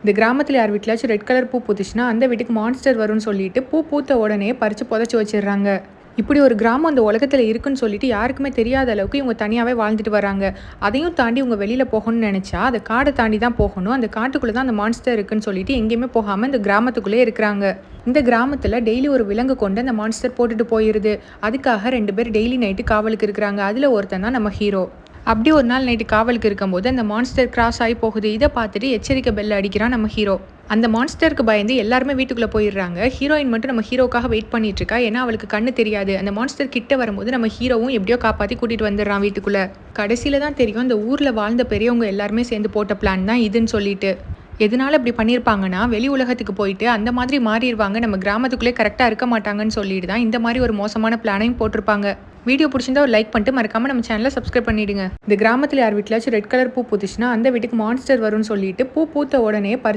இந்த கிராமத்துல யார் வீட்லயாச்சும் ரெட் கலர் பூ பூத்துச்சுன்னா அந்த வீட்டுக்கு மான்ஸ்டர் வரும்னு சொல்லிட்டு பூ பூத்த உடனே பறிச்சு புதைச்சி வச்சிடுறாங்க. இப்படி ஒரு கிராமம் இந்த உலகத்துல இருக்குன்னு சொல்லிட்டு யாருக்குமே தெரியாத அளவுக்கு இவங்க தனியாவே வாழ்ந்துட்டு வராங்க. அதையும் தாண்டி இவங்க வெளியில போகணும்னு நினைச்சா அந்த காடை தாண்டி தான் போகணும். அந்த காட்டுக்குள்ள தான் அந்த மான்ஸ்டர் இருக்குன்னு சொல்லிட்டு எங்கேயுமே போகாம இந்த கிராமத்துக்குள்ளே இருக்கிறாங்க. இந்த கிராமத்துல டெய்லி ஒரு விலங்கு கொண்டு அந்த மான்ஸ்டர் போட்டுட்டு போயிருது. அதுக்காக 2 பேர் டெய்லி நைட்டு காவலுக்கு இருக்கிறாங்க. அதுல ஒருத்தன் தான் நம்ம ஹீரோ. அப்படி ஒரு நாள் நைட்டு காவலுக்கு இருக்கும்போது அந்த மான்ஸ்டர் கிராஸ் ஆகி போகுது. இதை பார்த்துட்டு எச்சரிக்கை பெல் அடிக்கிறான் நம்ம ஹீரோ. அந்த மான்ஸ்டருக்கு பயந்து எல்லாருமே வீட்டுக்குள்ள போயிடுறாங்க. ஹீரோயின் மட்டும் நம்ம ஹீரோக்காக வெயிட் பண்ணிட்டு இருக்கா. ஏன்னா அவளுக்கு கண்ணு தெரியாது. அந்த மான்ஸ்டர் கிட்ட வரும்போது நம்ம ஹீரோவும் எப்படியோ காப்பாத்தி கூட்டிட்டு வந்துடுறான் வீட்டுக்குள்ள. கடைசியில தான் தெரியும் இந்த ஊர்ல வாழ்ந்த பெரியவங்க எல்லாருமே சேர்ந்து போட்ட பிளான் தான் இதுன்னு சொல்லிட்டு. எதனால இப்படி பண்ணியிருப்பாங்கன்னா வெளி உலகத்துக்கு போயிட்டு அந்த மாதிரி மாறிடுவாங்க, நம்ம கிராமத்துக்குள்ளே கரெக்டாக இருக்க மாட்டாங்கன்னு சொல்லிட்டு தான் இந்த மாதிரி ஒரு மோசமான பிளானையும் போட்டிருப்பாங்க. வீடியோ பிடிச்சிருந்தா ஒரு லைக் பண்ணிட்டு மறக்காம நம்ம சேனலை சப்ஸ்கிரைப் பண்ணிடுங்க. இந்த கிராமத்தில் யார் வீட்லயாச்சும் ரெட் கலர் பூ பூத்துச்சுன்னா அந்த வீட்டுக்கு மான்ஸ்டர் வரும்னு சொல்லிட்டு பூ பூத்த உடனே